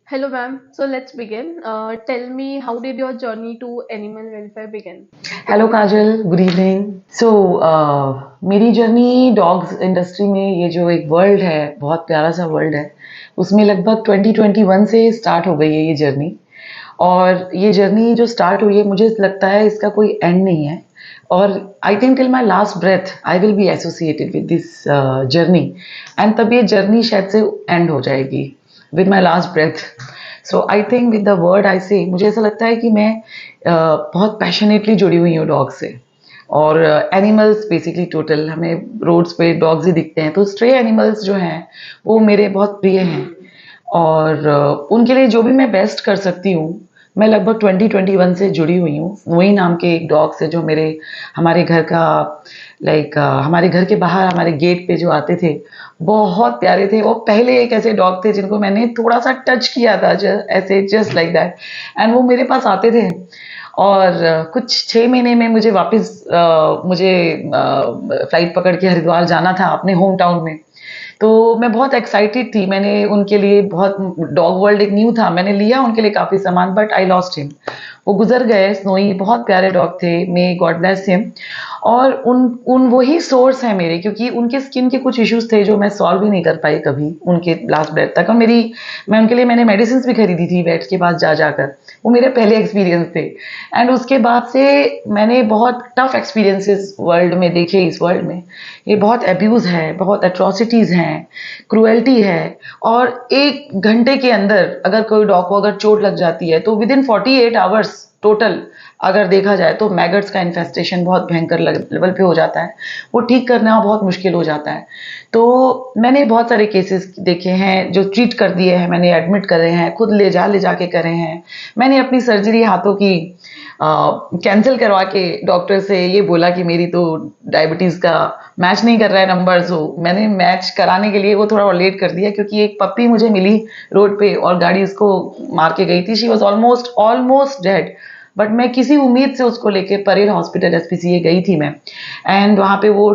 Hello, ma'am. So let's begin. Tell me, how did your journey to animal welfare begin? Hello Kajal, good evening. So मेरी journey dogs industry में, ये जो एक world है, बहुत प्यारा सा वर्ल्ड है, उसमें लगभग 2021 से स्टार्ट हो गई है ये जर्नी। और ये जर्नी जो स्टार्ट हुई है, मुझे लगता है इसका कोई एंड नहीं है। और I think till my last breath I will be associated with this journey. And तब ये जर्नी शायद से एंड हो जाएगी with my last breath. So I think with the word I say, मुझे ऐसा लगता है कि मैं बहुत पैशनेटली जुड़ी हुई हूँ डॉग से। और एनिमल्स बेसिकली टोटल, हमें रोड्स पे डॉग्स ही दिखते हैं, तो स्ट्रे एनिमल्स जो हैं वो मेरे बहुत प्रिय हैं। और उनके लिए जो भी मैं बेस्ट कर सकती हूँ, मैं लगभग 2021 से जुड़ी हुई हूँ। वही नाम के एक डॉग से जो मेरे हमारे घर का हमारे घर के बाहर हमारे गेट पे जो आते थे, बहुत प्यारे थे वो। पहले एक ऐसे डॉग थे जिनको मैंने थोड़ा सा टच किया था, ऐसे जस्ट लाइक दैट, एंड वो मेरे पास आते थे। और कुछ 6 महीने में मुझे वापस मुझे फ्लाइट पकड़ के हरिद्वार जाना था अपने होम टाउन में। तो मैं बहुत एक्साइटेड थी, मैंने उनके लिए बहुत, डॉग वर्ल्ड एक न्यू था, मैंने लिया उनके लिए काफ़ी सामान, बट आई लॉस्ट हिम। वो गुजर गए। स्नोई बहुत प्यारे डॉग थे, मे गॉड ब्लेस हिम। और उन उन वही सोर्स है मेरे, क्योंकि उनके स्किन के कुछ इश्यूज थे जो मैं सॉल्व ही नहीं कर पाई कभी उनके लास्ट ब्रेथ तक। और मैं उनके लिए मैंने मेडिसिन भी खरीदी थी वेट्स के पास जा जाकर। वो मेरे पहले एक्सपीरियंस थे। एंड उसके बाद से मैंने बहुत टफ एक्सपीरियंसेस वर्ल्ड में देखे। इस वर्ल्ड में ये बहुत अब्यूज़ है, बहुत एट्रोसिटीज़ हैं, क्रुएल्टी है। और 1 घंटे के अंदर अगर कोई डॉग को अगर चोट लग जाती है, तो विद इन 48 आवर्स टोटल अगर देखा जाए तो मैगट्स का इन्फेस्टेशन बहुत भयंकर लेवल पे हो जाता है। वो ठीक करना बहुत मुश्किल हो जाता है। तो मैंने बहुत सारे केसेस देखे हैं जो ट्रीट कर दिए हैं, मैंने एडमिट करे हैं, खुद ले जाके करे हैं। मैंने अपनी सर्जरी हाथों की कैंसिल करवा के डॉक्टर से ये बोला कि मेरी तो डायबिटीज़ का मैच नहीं कर रहा है नंबर्स। हो मैंने मैच कराने के लिए वो थोड़ा और लेट कर दिया, क्योंकि एक पप्पी मुझे मिली रोड पे और गाड़ी उसको मार के गई थी। She was almost almost dead. But मैं किसी उम्मीद से उसको लेके परेल हॉस्पिटल एसपीसीए गई थी मैं। एंड वहाँ पे वो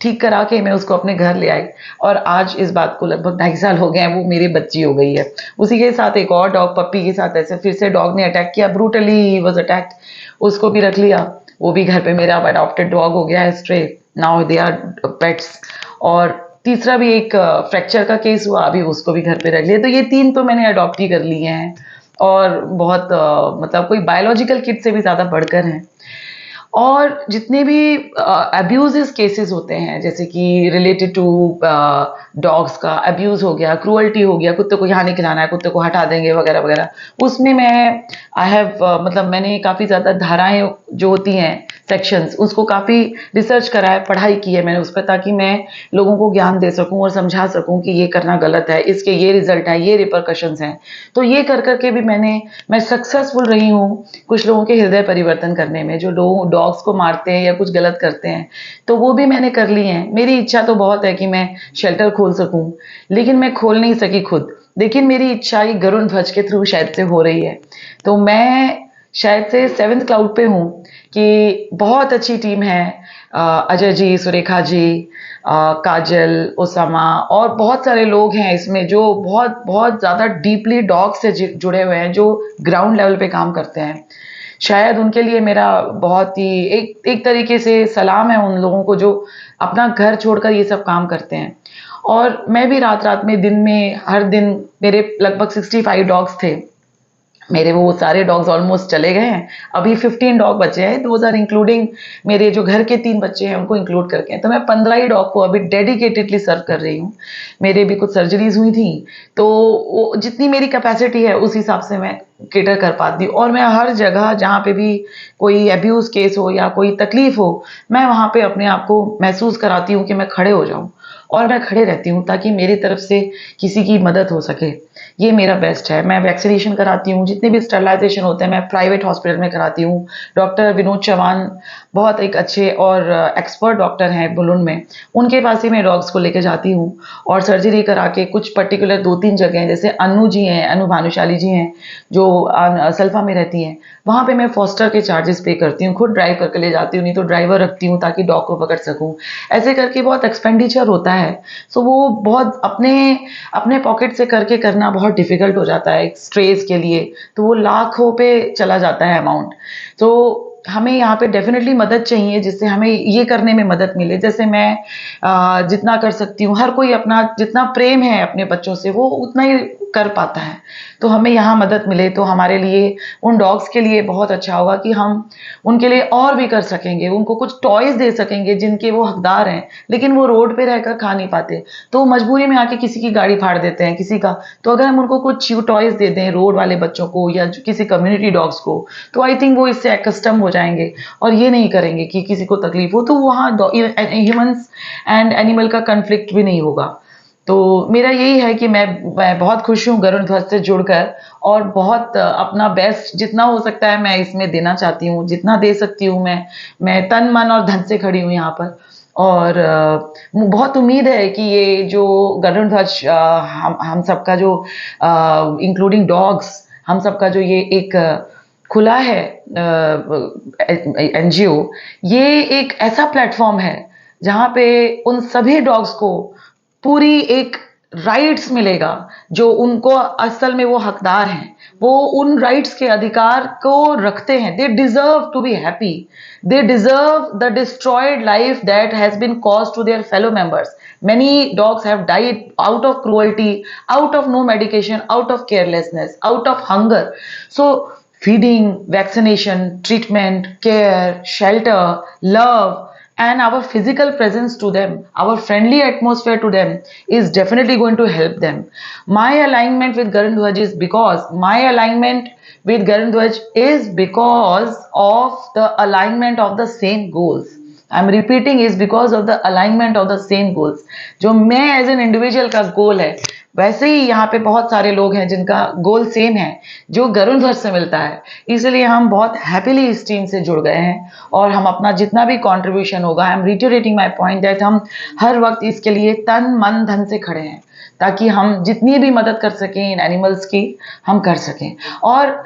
ठीक करा के मैं उसको अपने घर ले आई। और आज इस बात को लगभग 2.5 साल हो गए हैं, वो मेरी बच्ची हो गई है। उसी के साथ एक और डॉग पप्पी के साथ ऐसे फिर से डॉग ने अटैक किया, ब्रूटली वाज अटैक्ड। उसको भी रख लिया। वो भी घर पे मेरा अडॉप्टेड डॉग हो गया है, stray. Now they are pets. और तीसरा भी एक फ्रैक्चर का केस हुआ, अभी उसको भी घर पे रख लिया। तो ये 3 तो मैंने अडॉप्ट ही कर लिए हैं। और बहुत मतलब कोई बायोलॉजिकल किड से भी ज़्यादा बढ़कर हैं। और जितने भी अब्यूज़िव केसेस होते हैं, जैसे कि रिलेटेड टू डॉग्स का अब्यूज़ हो गया, क्रूअल्टी हो गया, कुत्ते को यहाँ नहीं खिलाना है, कुत्ते को हटा देंगे वगैरह वगैरह, उसमें मैं आई हैव मतलब मैंने काफ़ी ज़्यादा धाराएं जो होती हैं, सेक्शंस, उसको काफ़ी रिसर्च करा है, पढ़ाई की है मैंने उस पर, ताकि मैं लोगों को ज्ञान दे सकूं और समझा सकूं कि ये करना गलत है, इसके ये रिजल्ट है, ये रिपरकशंस हैं। तो ये कर करके भी मैं सक्सेसफुल रही हूँ कुछ लोगों के हृदय परिवर्तन करने में, जो लोग डॉग्स को मारते हैं या कुछ गलत करते हैं। तो वो भी मैंने कर ली है। मेरी इच्छा तो बहुत है कि मैं शेल्टर खोल सकूं, लेकिन मैं खोल नहीं सकी खुद। लेकिन मेरी इच्छा ये गरुड़ ध्वज के थ्रू शायद से हो रही है। तो मैं शायद से 7th क्लाउड पे हूँ कि बहुत अच्छी टीम है। अजय जी, सुरेखा जी, काजल, ओसामा और बहुत सारे लोग हैं इसमें जो बहुत बहुत ज़्यादा डीपली डॉग से जुड़े हुए हैं, जो ग्राउंड लेवल पे काम करते हैं। शायद उनके लिए मेरा बहुत ही एक तरीके से सलाम है उन लोगों को जो अपना घर छोड़कर ये सब काम करते हैं। और मैं भी रात रात में, दिन में, हर दिन मेरे लगभग 65 डॉग्स थे। मेरे वो सारे डॉग्स ऑलमोस्ट चले गए हैं। अभी 15 डॉग बचे हैं, दोज आर इंक्लूडिंग मेरे जो घर के 3 बच्चे हैं उनको इंक्लूड करके। तो मैं 15 ही डॉग को अभी डेडिकेटेडली सर्व कर रही हूँ। मेरे भी कुछ सर्जरीज हुई थी, तो वो जितनी मेरी कैपेसिटी है उस हिसाब से मैं केटर कर पाती हूँ। और मैं हर जगह जहाँ पे भी कोई अब्यूज केस हो या कोई तकलीफ हो, मैं वहाँ पे अपने आप को महसूस कराती हूँ कि मैं खड़े हो जाऊँ। और मैं खड़े रहती हूँ ताकि मेरी तरफ से किसी की मदद हो सके। ये मेरा बेस्ट है। मैं वैक्सीनेशन कराती हूँ, जितने भी स्टरलाइजेशन होते हैं मैं प्राइवेट हॉस्पिटल में कराती हूँ। डॉक्टर विनोद चौहान बहुत एक अच्छे और एक्सपर्ट डॉक्टर हैं बुलुन में, उनके पास ही मैं डॉग्स को लेके जाती हूँ। और सर्जरी करा के कुछ पर्टिकुलर 2-3 जगह, जैसे अनु जी हैं, अनु भानुशाली जी हैं, जो सल्फा में रहती हैं, वहाँ पे मैं फॉस्टर के चार्जेस पे करती हूँ। खुद ड्राइव करके ले जाती हूँ, नहीं तो ड्राइवर रखती हूँ ताकि डॉग को पकड़ सकूँ। ऐसे करके बहुत एक्सपेंडिचर होता है, सो वो बहुत अपने अपने पॉकेट से करके करना बहुत डिफिकल्ट हो जाता है एक स्ट्रेस के लिए, तो वो लाखों पे चला जाता है अमाउंट। तो हमें यहाँ पे डेफिनेटली मदद चाहिए जिससे हमें ये करने में मदद मिले। जैसे मैं जितना कर सकती हूँ, हर कोई अपना जितना प्रेम है अपने बच्चों से वो उतना ही कर पाता है, तो हमें यहाँ मदद मिले तो हमारे लिए, उन डॉग्स के लिए बहुत अच्छा होगा कि हम उनके लिए और भी कर सकेंगे, उनको कुछ टॉयज दे सकेंगे जिनके वो हकदार हैं, लेकिन वो रोड पे रहकर खा नहीं पाते, तो मजबूरी में आके किसी की गाड़ी फाड़ देते हैं किसी का। तो अगर हम उनको कुछ टॉयज दे दें रोड वाले बच्चों को या किसी कम्युनिटी डॉग्स को, तो आई थिंक वो इससे एकस्टम हो जाएंगे और ये नहीं करेंगे कि किसी को तकलीफ हो, तो वहाँ ह्यूमंस एंड एनिमल का कन्फ्लिक्ट भी नहीं होगा। तो मेरा यही है कि मैं बहुत खुश हूँ गरुड़ ध्वज से जुड़कर, और बहुत अपना बेस्ट जितना हो सकता है मैं इसमें देना चाहती हूँ, जितना दे सकती हूँ मैं तन मन और धन से खड़ी हूँ यहाँ पर। और बहुत उम्मीद है कि ये जो गरुड़ ध्वज हम सबका जो इंक्लूडिंग डॉग्स, हम सबका जो ये एक खुला है एनजीओ, ये एक ऐसा प्लेटफॉर्म है जहाँ पे उन सभी डॉग्स को पूरी एक राइट्स मिलेगा जो उनको असल में वो हकदार हैं, वो उन राइट्स के अधिकार को रखते हैं। They deserve to be happy, they deserve the destroyed life that has been caused to their fellow members. Many dogs have died out of cruelty, out of no medication, out of carelessness, out of hunger. So feeding, vaccination, treatment, care, shelter, love, and our physical presence to them, our friendly atmosphere to them is definitely going to help them. My alignment with Garud Dhwaj is because my alignment with Garud Dhwaj is because of the alignment of the same goals. I'm repeating is because of the alignment of the same goals. जो मैं as an individual का गोल है, वैसे ही यहाँ पे बहुत सारे लोग हैं जिनका गोल सेम है जो गरुड़ ध्वज से मिलता है, इसलिए हम बहुत हैप्पीली इस टीम से जुड़ गए हैं और हम अपना जितना भी कंट्रीब्यूशन होगा, I am reiterating my point that हम हर वक्त इसके लिए तन मन धन से खड़े हैं ताकि हम जितनी भी मदद कर सकें इन एनिमल्स की हम कर सकें। और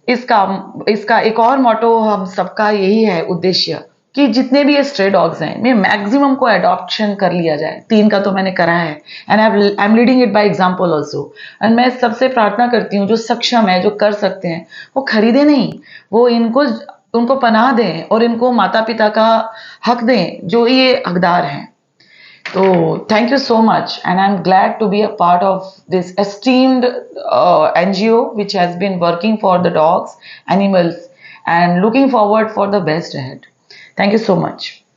इसका इसका एक और मोटो हम सबका यही है उद्देश्य कि जितने भी ये स्ट्रे डॉग्स हैं मैं मैक्सिमम को अडॉप्शन कर लिया जाए। 3 का तो मैंने करा है and I M leading it by example also. And मैं सबसे प्रार्थना करती हूँ जो सक्षम है, जो कर सकते हैं, वो खरीदे नहीं, वो उनको पनाह दें और इनको माता पिता का हक दें जो ये हकदार हैं। तो thank you so much and I am glad to be a part of this esteemed NGO which has been working for the dogs, animals and looking forward for the best ahead. Thank you so much.